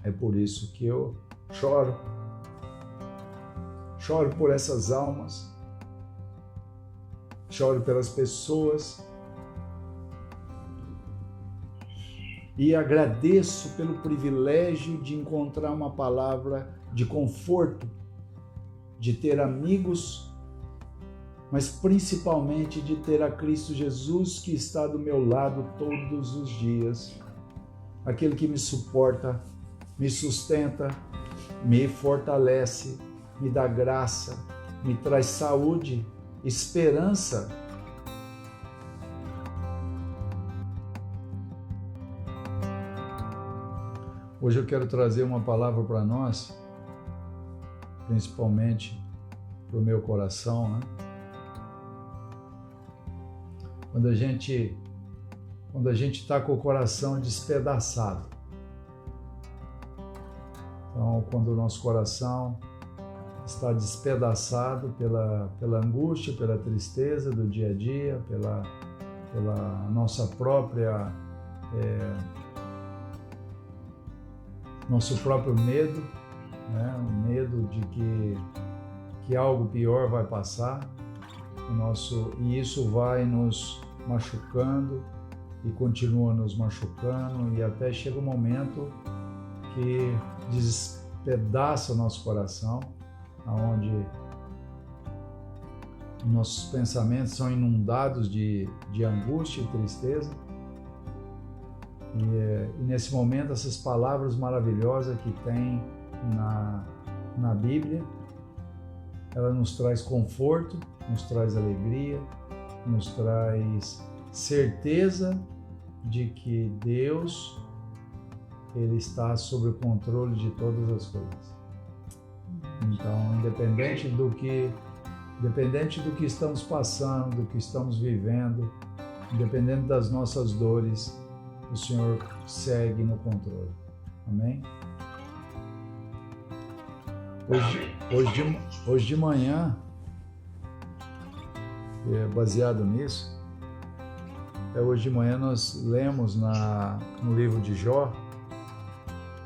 É por isso que eu choro. Choro por essas almas. Choro pelas pessoas. E agradeço pelo privilégio de encontrar uma palavra de conforto, de ter amigos, mas principalmente de ter a Cristo Jesus que está do meu lado todos os dias. Aquele que me suporta, me sustenta, me fortalece, me dá graça, me traz saúde, esperança. Hoje eu quero trazer uma palavra para nós, principalmente para o meu coração, né? Quando a gente está com o coração despedaçado. Então, quando o nosso coração está despedaçado pela angústia, pela tristeza do dia a dia, pela nossa própria nosso próprio medo, né? O medo de que algo pior vai passar, e isso vai nos machucando e continua nos machucando, e até chega um momento que despedaça o nosso coração, onde nossos pensamentos são inundados de angústia e tristeza. E nesse momento, essas palavras maravilhosas que tem na Bíblia, ela nos traz conforto, nos traz alegria, nos traz certeza de que Deus, Ele está sob o controle de todas as coisas. Então, independente do que estamos passando, do que estamos vivendo, independente das nossas dores, o Senhor segue no controle. Amém? Hoje de manhã, baseado nisso, hoje de manhã nós lemos no livro de Jó,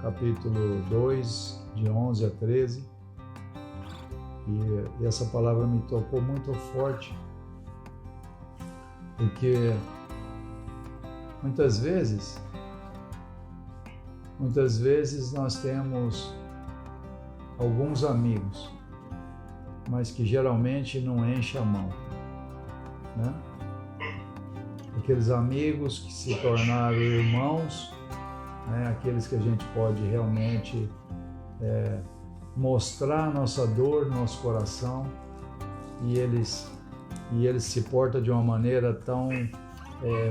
capítulo 2, de 11 a 13, e essa palavra me tocou muito forte, porque muitas vezes nós temos alguns amigos, mas que geralmente não enchem a mão, né? Aqueles amigos que se tornaram irmãos, né? Aqueles que a gente pode realmente mostrar a nossa dor no nosso coração, e eles se portam de uma maneira tão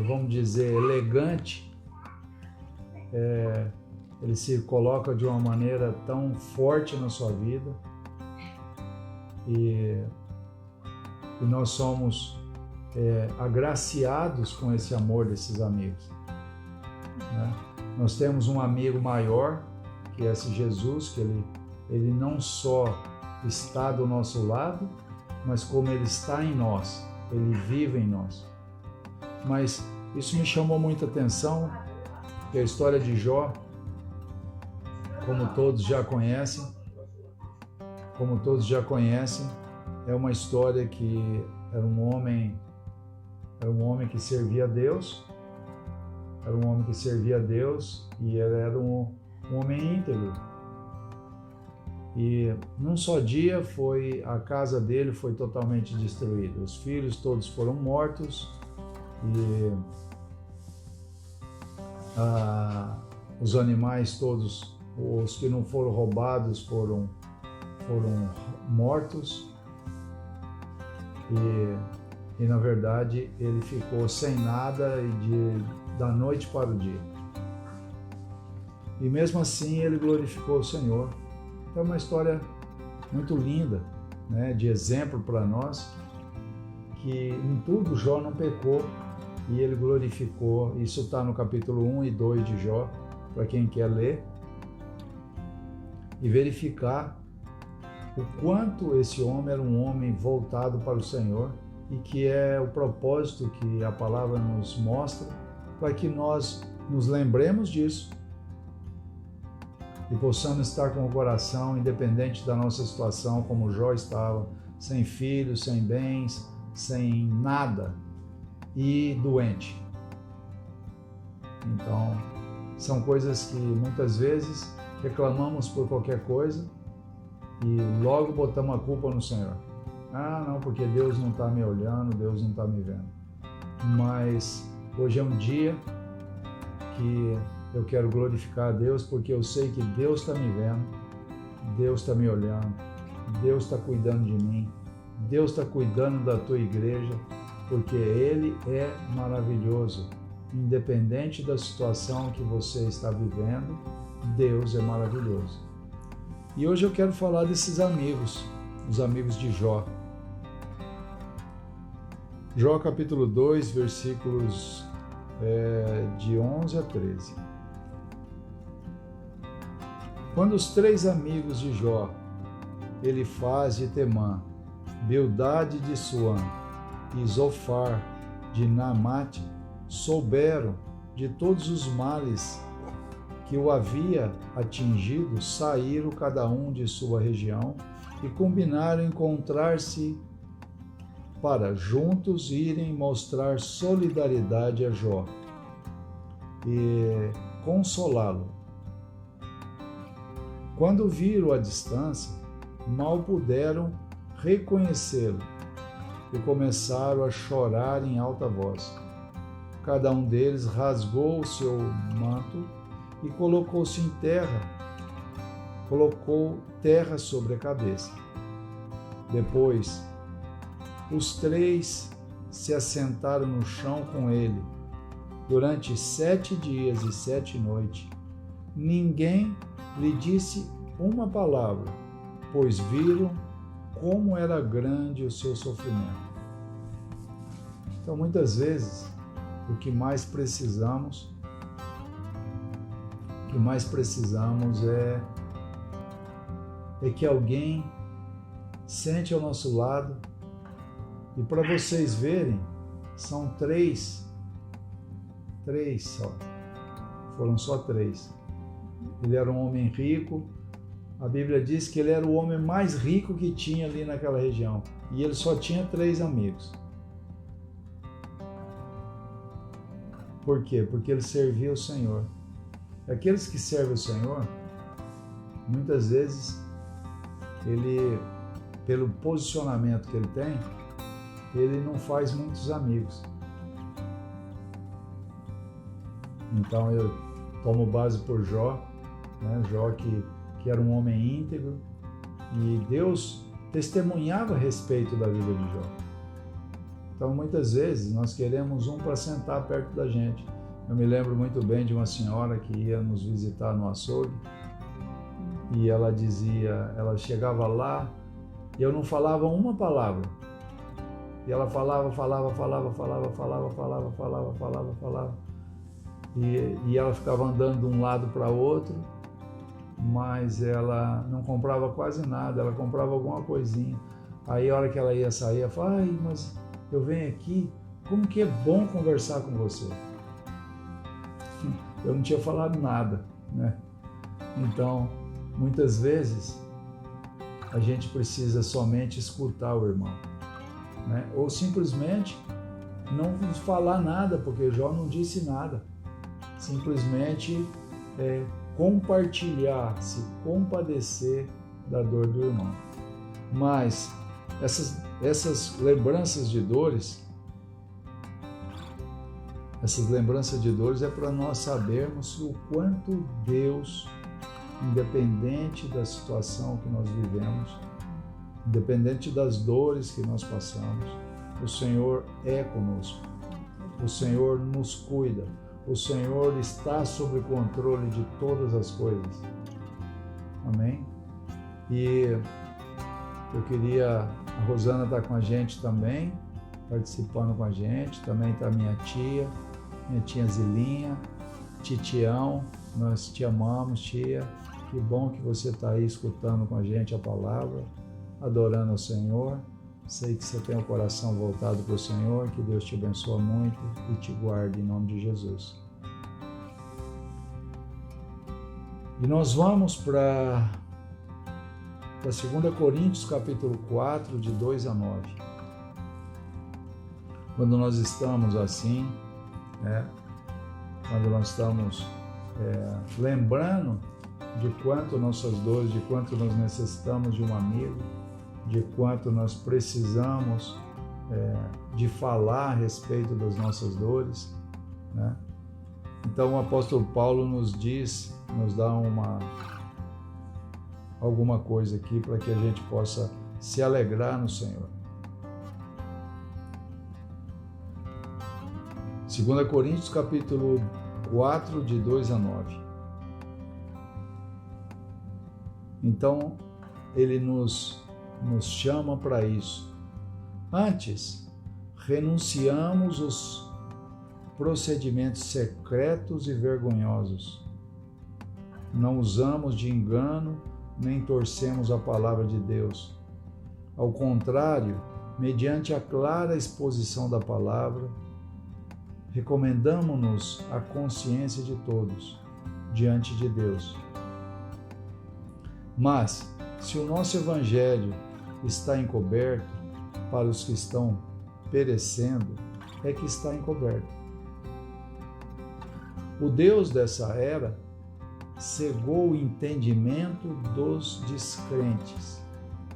vamos dizer, elegante, ele se coloca de uma maneira tão forte na sua vida, e nós somos agraciados com esse amor desses amigos, né? Nós temos um amigo maior, que é esse Jesus, que ele não só está do nosso lado, mas como ele está em nós, ele vive em nós. Mas isso me chamou muita atenção, que a história de Jó, como todos já conhecem, é uma história que era um homem que servia a Deus, e ele era um homem íntegro. E num só dia a casa dele foi totalmente destruída, os filhos todos foram mortos, e os animais todos, os que não foram roubados, foram mortos, e na verdade ele ficou sem nada da noite para o dia. E mesmo assim ele glorificou o Senhor. Então é uma história muito linda, né, de exemplo para nós, que em tudo Jó não pecou, e ele glorificou. Isso está no capítulo 1 e 2 de Jó, para quem quer ler e verificar o quanto esse homem era um homem voltado para o Senhor, e que é o propósito que a palavra nos mostra, para que nós nos lembremos disso e possamos estar com o coração independente da nossa situação, como Jó estava, sem filhos, sem bens, sem nada e doente. Então, são coisas que muitas vezes reclamamos por qualquer coisa e logo botamos a culpa no Senhor. Ah, não, porque Deus não está me olhando, Deus não está me vendo. Mas hoje é um dia que eu quero glorificar a Deus, porque eu sei que Deus está me vendo, Deus está me olhando, Deus está cuidando de mim, Deus está cuidando da tua igreja, porque Ele é maravilhoso. Independente da situação que você está vivendo, Deus é maravilhoso. E hoje eu quero falar desses amigos, os amigos de Jó. Jó capítulo 2, versículos de 11 a 13. Quando os 3 amigos de Jó, Elifaz de Temã, Bildade de Suã e Zofar de Naamate, souberam de todos os males que o havia atingido, saíram cada um de sua região e combinaram encontrar-se para juntos irem mostrar solidariedade a Jó e consolá-lo. Quando viram à distância, mal puderam reconhecê-lo e começaram a chorar em alta voz. Cada um deles rasgou o seu manto e colocou-se em terra, colocou terra sobre a cabeça. Depois, os 3 se assentaram no chão com ele. Durante 7 dias e 7 noites, ninguém lhe disse uma palavra, pois viram como era grande o seu sofrimento. Então, muitas vezes, o que mais precisamos é que alguém sente ao nosso lado. E para vocês verem, são 3 só. Foram só 3. Ele era um homem rico. A Bíblia diz que ele era o homem mais rico que tinha ali naquela região. E ele só tinha 3 amigos. Por quê? Porque ele servia o Senhor. Aqueles que servem o Senhor, muitas vezes, ele, pelo posicionamento que ele tem, ele não faz muitos amigos. Então eu tomo base por Jó, né? Jó que era um homem íntegro, e Deus testemunhava a respeito da vida de Jó. Então muitas vezes nós queremos um para sentar perto da gente. Eu me lembro muito bem de uma senhora que ia nos visitar no açougue, e ela chegava lá e eu não falava uma palavra. E ela falava. E ela ficava andando de um lado para outro, mas ela não comprava quase nada, ela comprava alguma coisinha. Aí a hora que ela ia sair, ela falava: ai, mas eu venho aqui, como que é bom conversar com você. Eu não tinha falado nada, né? Então, muitas vezes, a gente precisa somente escutar o irmão, né? Ou simplesmente não falar nada, porque Jó não disse nada. Simplesmente compartilhar, se compadecer da dor do irmão. Mas essas lembranças de dores, é para nós sabermos o quanto Deus, independente da situação que nós vivemos, independente das dores que nós passamos, o Senhor é conosco. O Senhor nos cuida. O Senhor está sob o controle de todas as coisas. Amém? E eu queria... A Rosana está com a gente também, participando com a gente. Também está minha tia Zilinha, Titião. Nós te amamos, tia. Que bom que você está aí escutando com a gente a palavra, adorando ao Senhor. Sei que você tem o coração voltado para o Senhor, que Deus te abençoe muito e te guarde em nome de Jesus. E nós vamos para 2 Coríntios, capítulo 4, de 2 a 9. Quando nós estamos assim, quando nós estamos lembrando de quanto nossas dores, de quanto nós necessitamos de um amigo, de quanto nós precisamos de falar a respeito das nossas dores, né? Então o apóstolo Paulo nos dá alguma coisa aqui para que a gente possa se alegrar no Senhor. 2 Coríntios capítulo 4, de 2 a 9. Então, ele nos chama para isso. Antes, renunciamos os procedimentos secretos e vergonhosos. Não usamos de engano, nem torcemos a palavra de Deus. Ao contrário, mediante a clara exposição da palavra, recomendamo-nos à consciência de todos, diante de Deus. Mas, se o nosso evangelho está encoberto, para os que estão perecendo, é que está encoberto. O Deus dessa era cegou o entendimento dos descrentes,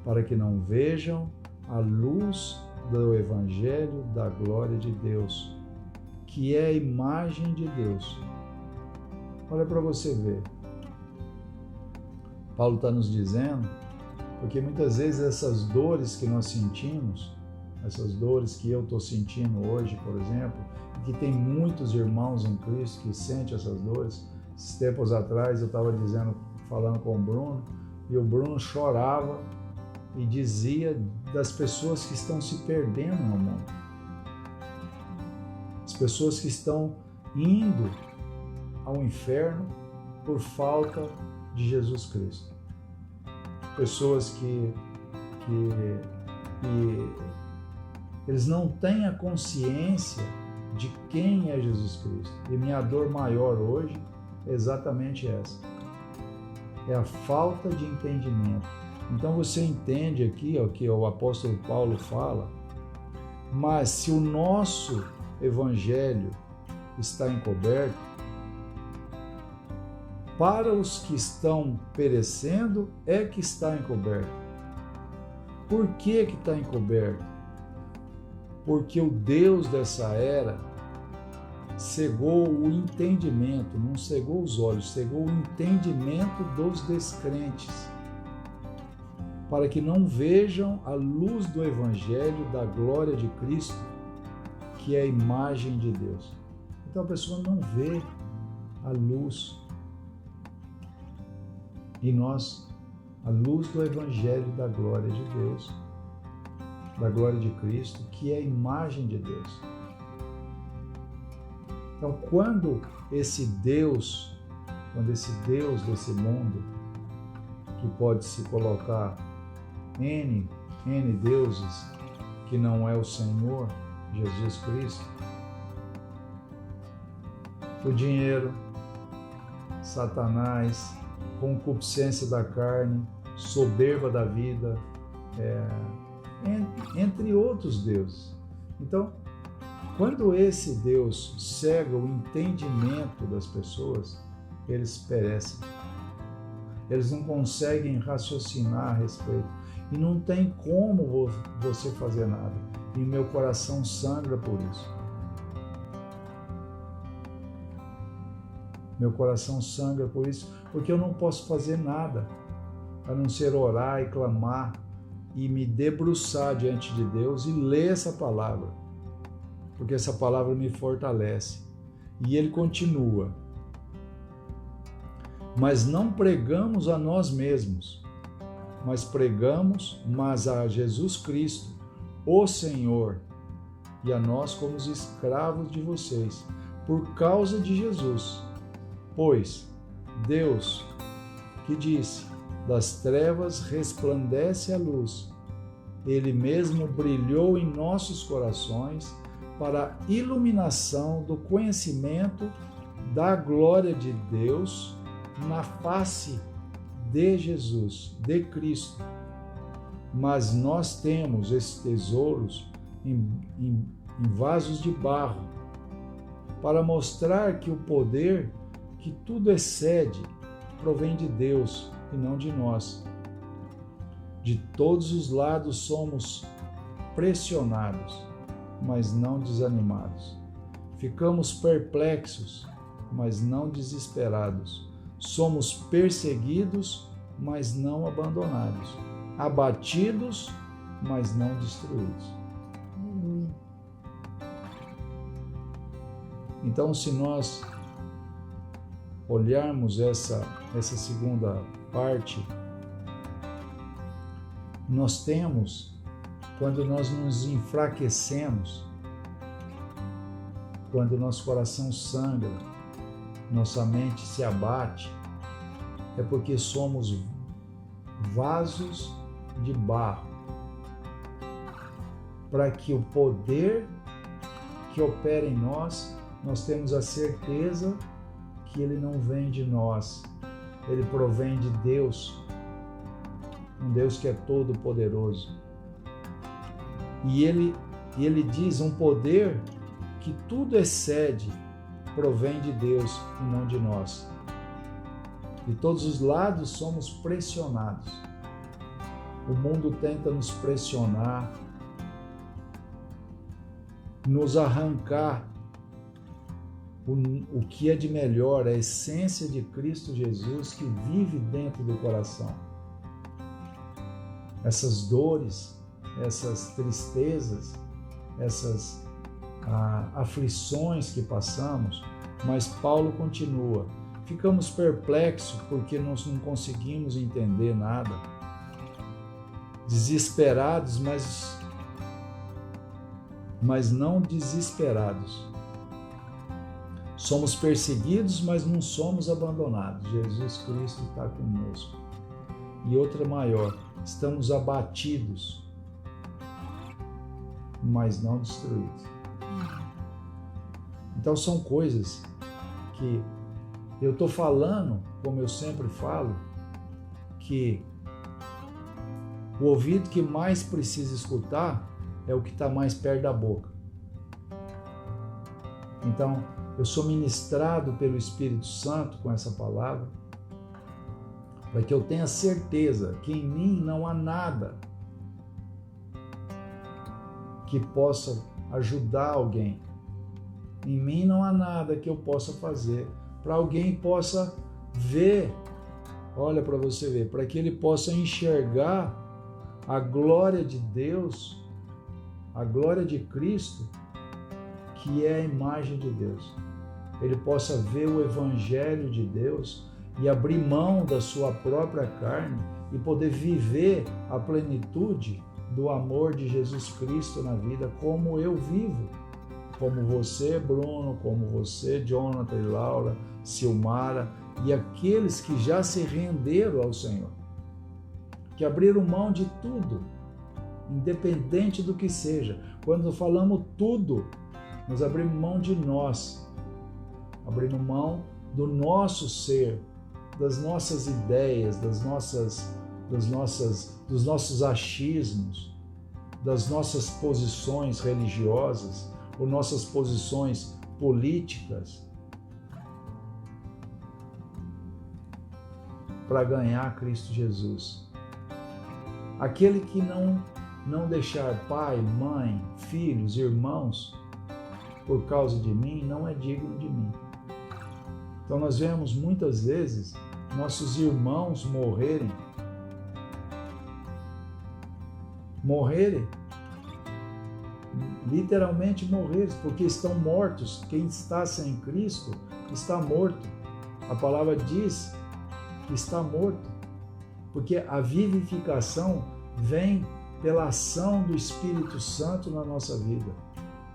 para que não vejam a luz do evangelho da glória de Deus, que é a imagem de Deus. Olha para você ver. Paulo está nos dizendo, porque muitas vezes essas dores que nós sentimos, essas dores que eu estou sentindo hoje, por exemplo, e que tem muitos irmãos em Cristo que sentem essas dores. Esses tempos atrás eu estava falando com o Bruno, e o Bruno chorava e dizia das pessoas que estão se perdendo no mundo. As pessoas que estão indo ao inferno por falta de Jesus Cristo. Pessoas que eles não têm a consciência de quem é Jesus Cristo. E minha dor maior hoje é exatamente essa. É a falta de entendimento. Então você entende aqui que o apóstolo Paulo fala, mas se o nosso evangelho está encoberto, para os que estão perecendo é que está encoberto. Por que está encoberto? Porque o Deus dessa era cegou o entendimento, não cegou os olhos, cegou o entendimento dos descrentes, para que não vejam a luz do evangelho da glória de Cristo, que é a imagem de Deus. Então a pessoa não vê a luz. E nós, a luz do evangelho da glória de Deus, da glória de Cristo, que é a imagem de Deus. Então, quando esse Deus desse mundo, que pode se colocar N deuses, que não é o Senhor Jesus Cristo, o dinheiro, Satanás, concupiscência da carne, soberba da vida, entre outros deuses. Então, quando esse Deus cega o entendimento das pessoas, eles perecem. Eles não conseguem raciocinar a respeito. E não tem como você fazer nada. E meu coração sangra por isso. Meu coração sangra por isso, porque eu não posso fazer nada, a não ser orar e clamar e me debruçar diante de Deus e ler essa palavra, porque essa palavra me fortalece. E ele continua: mas não pregamos a nós mesmos, mas pregamos a Jesus Cristo, o Senhor, e a nós como os escravos de vocês, por causa de Jesus. Pois Deus, que disse, das trevas resplandece a luz, Ele mesmo brilhou em nossos corações para a iluminação do conhecimento da glória de Deus na face de Jesus, de Cristo. Mas nós temos esses tesouros em vasos de barro, para mostrar que o poder que tudo excede provém de Deus e não de nós. De todos os lados somos pressionados, mas não desanimados. Ficamos perplexos, mas não desesperados. Somos perseguidos, mas não abandonados. Abatidos, mas não destruídos. Aleluia. Então, se nós olharmos essa segunda parte, nós temos, quando nós nos enfraquecemos, quando nosso coração sangra, nossa mente se abate, é porque somos vasos de barro, para que o poder que opera em nós temos a certeza que ele não vem de nós, ele provém de Deus, um Deus que é todo poderoso. E ele diz um poder que tudo excede, provém de Deus e não de nós. De todos os lados somos pressionados. O mundo tenta nos pressionar, nos arrancar o que é de melhor, a essência de Cristo Jesus que vive dentro do coração. Essas dores, essas tristezas, essas aflições que passamos, mas Paulo continua. Ficamos perplexos porque nós não conseguimos entender nada. Desesperados, mas não desesperados. Somos perseguidos, mas não somos abandonados. Jesus Cristo está conosco. E outra maior, estamos abatidos, mas não destruídos. Então são coisas que eu estou falando, como eu sempre falo, que o ouvido que mais precisa escutar é o que está mais perto da boca. Então, eu sou ministrado pelo Espírito Santo com essa palavra, para que eu tenha certeza que em mim não há nada que possa ajudar alguém. Em mim não há nada que eu possa fazer para alguém possa ver, olha para você ver, para que ele possa enxergar a glória de Deus, a glória de Cristo, que é a imagem de Deus. Ele possa ver o Evangelho de Deus e abrir mão da sua própria carne e poder viver a plenitude do amor de Jesus Cristo na vida, como eu vivo, como você, Bruno, como você, Jonathan e Laura, Silmara, e aqueles que já se renderam ao Senhor, que abriram mão de tudo, independente do que seja. Quando falamos tudo, nós abrimos mão de nós, abrimos mão do nosso ser, das nossas ideias, dos nossos achismos, das nossas posições religiosas, ou nossas posições políticas, para ganhar Cristo Jesus. Aquele que não deixar pai, mãe, filhos, irmãos, por causa de mim, não é digno de mim. Então nós vemos muitas vezes nossos irmãos morrerem, literalmente morrer, porque estão mortos. Quem está sem Cristo está morto. A palavra diz que está morto, porque a vivificação vem pela ação do Espírito Santo na nossa vida.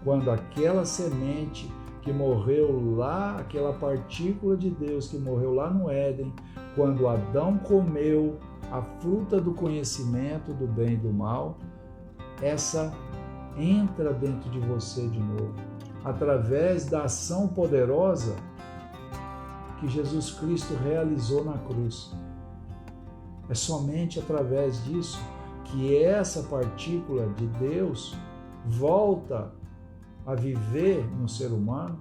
Quando aquela semente que morreu lá, aquela partícula de Deus que morreu lá no Éden, quando Adão comeu a fruta do conhecimento do bem e do mal, essa entra dentro de você de novo, através da ação poderosa que Jesus Cristo realizou na cruz. É somente através disso que essa partícula de Deus volta a viver no ser humano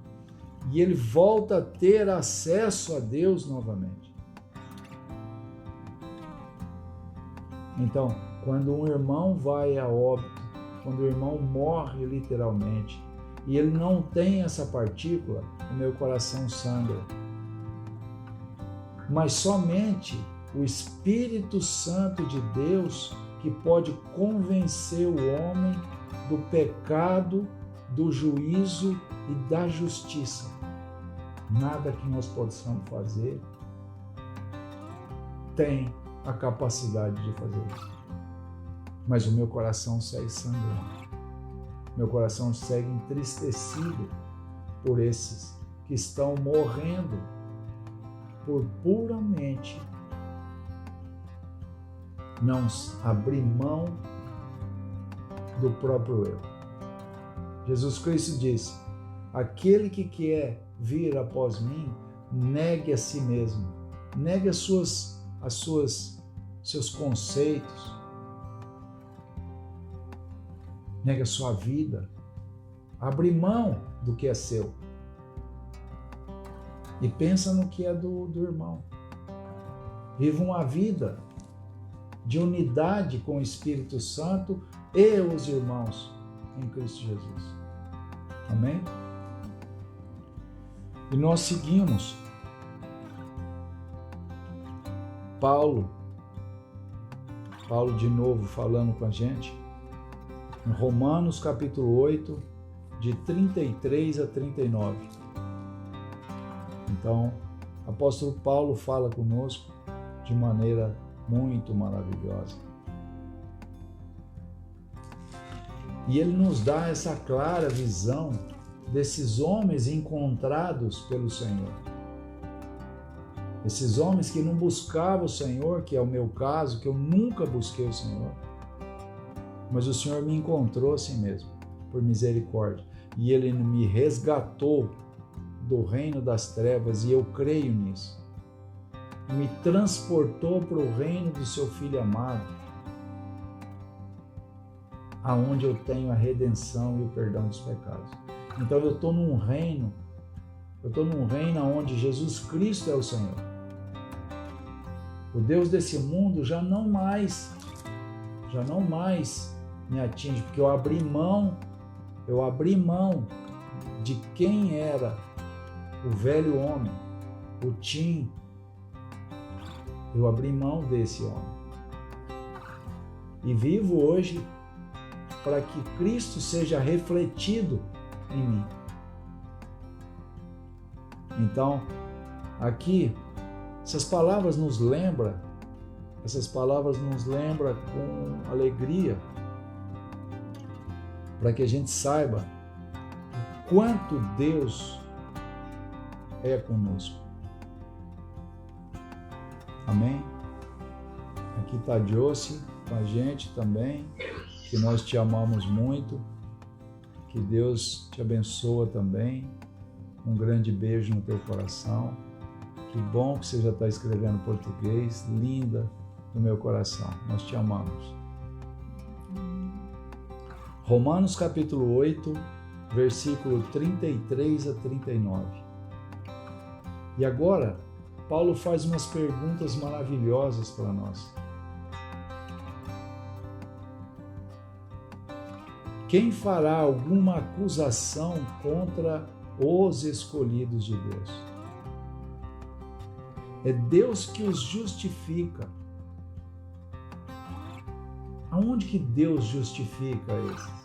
e ele volta a ter acesso a Deus novamente. Então, quando um irmão vai a óbito, quando o irmão morre literalmente, e ele não tem essa partícula, o meu coração sangra. Mas somente o Espírito Santo de Deus que pode convencer o homem do pecado, do juízo e da justiça. Nada que nós possamos fazer tem a capacidade de fazer isso. Mas o meu coração segue sangrando. Meu coração segue entristecido por esses que estão morrendo por puramente não abrir mão do próprio eu. Jesus Cristo disse: aquele que quer vir após mim, negue a si mesmo, negue seus conceitos, negue a sua vida, abre mão do que é seu e pensa no que é do irmão. Viva uma vida de unidade com o Espírito Santo e os irmãos em Cristo Jesus. Amém? E nós seguimos Paulo de novo falando com a gente, em Romanos capítulo 8, de 33 a 39. Então, o apóstolo Paulo fala conosco de maneira muito maravilhosa. E ele nos dá essa clara visão desses homens encontrados pelo Senhor. Esses homens que não buscavam o Senhor, que é o meu caso, que eu nunca busquei o Senhor, mas o Senhor me encontrou assim mesmo, por misericórdia. E Ele me resgatou do reino das trevas, e eu creio nisso. Me transportou para o reino do seu Filho amado, aonde eu tenho a redenção e o perdão dos pecados. Então eu estou num reino onde Jesus Cristo é o Senhor. O Deus desse mundo já não mais me atinge, porque eu abri mão de quem era o velho homem, o Tim. Eu abri mão desse homem. E vivo hoje para que Cristo seja refletido em mim. Então, aqui, essas palavras nos lembram com alegria, para que a gente saiba o quanto Deus é conosco. Amém? Aqui está a Josi com a gente também, que nós te amamos muito, que Deus te abençoa também. Um grande beijo no teu coração. Que bom que você já está escrevendo português, linda no meu coração. Nós te amamos. Romanos capítulo 8, versículo 33 a 39. E agora, Paulo faz umas perguntas maravilhosas para nós. Quem fará alguma acusação contra os escolhidos de Deus? É Deus que os justifica. Aonde que Deus justifica esses?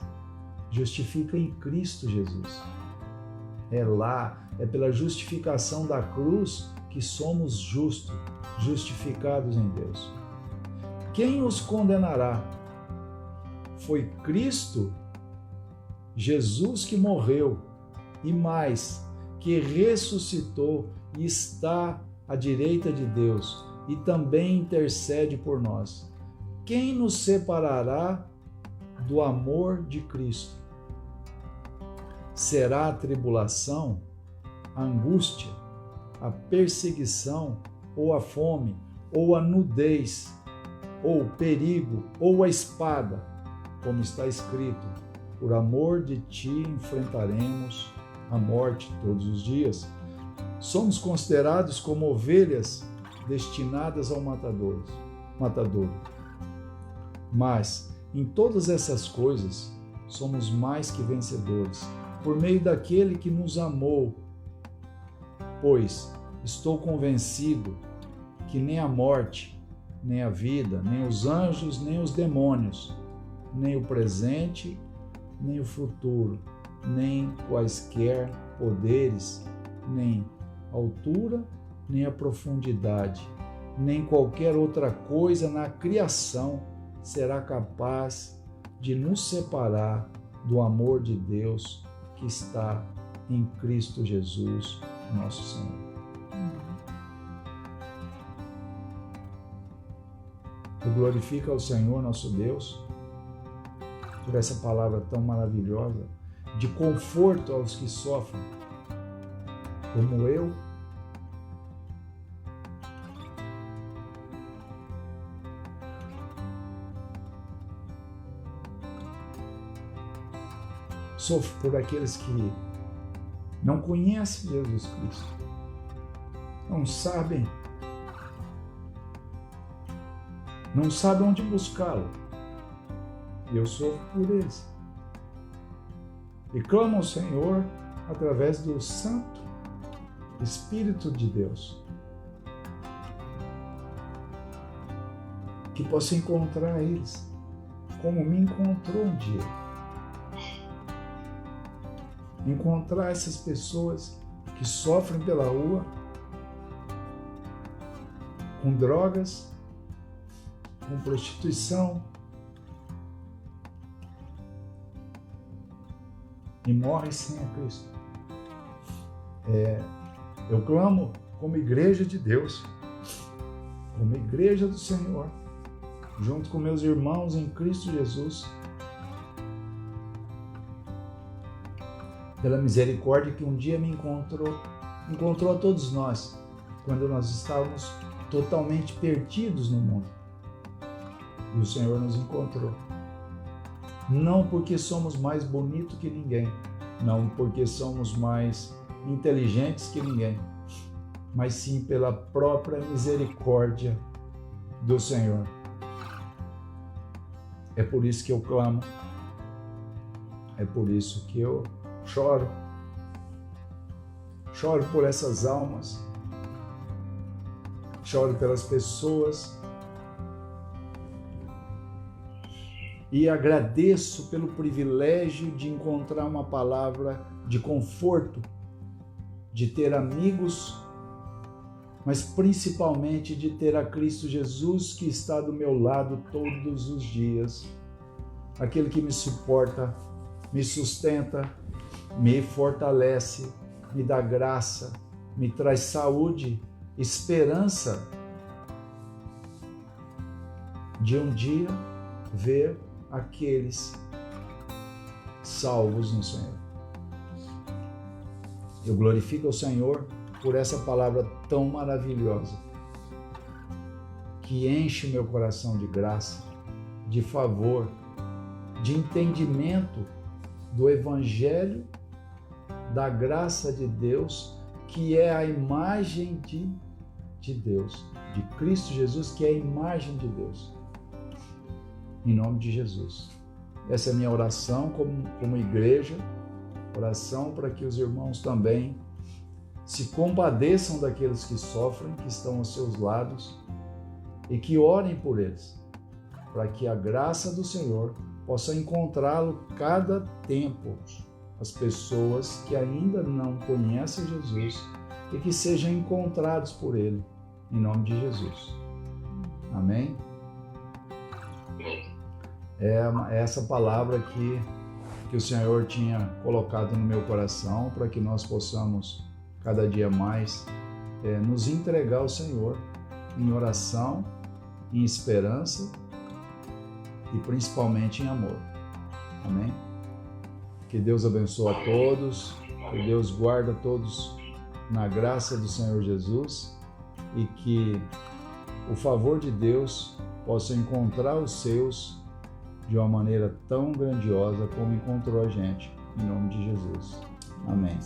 Justifica em Cristo Jesus. É lá, é pela justificação da cruz que somos justificados em Deus. Quem os condenará? Foi Cristo, Jesus, que morreu, e mais, que ressuscitou e está à direita de Deus e também intercede por nós. Quem nos separará do amor de Cristo? Será a tribulação, a angústia, a perseguição, ou a fome, ou a nudez, ou o perigo, ou a espada, como está escrito: por amor de ti enfrentaremos a morte todos os dias. Somos considerados como ovelhas destinadas ao matadouro. Mas, em todas essas coisas, somos mais que vencedores, por meio daquele que nos amou. Pois estou convencido que nem a morte, nem a vida, nem os anjos, nem os demônios, nem o presente, nem o futuro, nem quaisquer poderes, nem a altura, nem a profundidade, nem qualquer outra coisa na criação será capaz de nos separar do amor de Deus que está em Cristo Jesus, nosso Senhor. Eu glorifico ao Senhor, nosso Deus, por essa palavra tão maravilhosa, de conforto aos que sofrem, como eu. Sofro por aqueles que não conhecem Jesus Cristo, não sabem onde buscá-lo. E eu sofro por eles. E clamo ao Senhor através do Santo Espírito de Deus, que possa encontrar eles como me encontrou um dia. Encontrar essas pessoas que sofrem pela rua, com drogas, com prostituição, e morrem sem a Cristo. Eu clamo como igreja de Deus, como igreja do Senhor, junto com meus irmãos em Cristo Jesus, pela misericórdia que um dia me encontrou a todos nós, quando nós estávamos totalmente perdidos no mundo. E o Senhor nos encontrou. Não porque somos mais bonitos que ninguém, não porque somos mais inteligentes que ninguém, mas sim pela própria misericórdia do Senhor. É por isso que eu clamo, é por isso que eu choro por essas almas, choro pelas pessoas e agradeço pelo privilégio de encontrar uma palavra de conforto, de ter amigos, mas principalmente de ter a Cristo Jesus que está do meu lado todos os dias, aquele que me suporta, me sustenta, me fortalece, me dá graça, me traz saúde, esperança de um dia ver aqueles salvos no Senhor. Eu glorifico ao Senhor por essa palavra tão maravilhosa, que enche meu coração de graça, de favor, de entendimento do Evangelho, da graça de Deus, que é a imagem de Deus, de Cristo Jesus, que é a imagem de Deus. Em nome de Jesus. Essa é a minha oração como igreja, oração para que os irmãos também se compadeçam daqueles que sofrem, que estão aos seus lados, e que orem por eles, para que a graça do Senhor possa encontrá-lo cada tempo, as pessoas que ainda não conhecem Jesus e que sejam encontrados por Ele, em nome de Jesus. Amém? É essa palavra que o Senhor tinha colocado no meu coração para que nós possamos cada dia mais nos entregar ao Senhor em oração, em esperança e principalmente em amor. Amém? Que Deus abençoe a todos, que Deus guarde a todos na graça do Senhor Jesus e que o favor de Deus possa encontrar os seus de uma maneira tão grandiosa como encontrou a gente. Em nome de Jesus. Amém.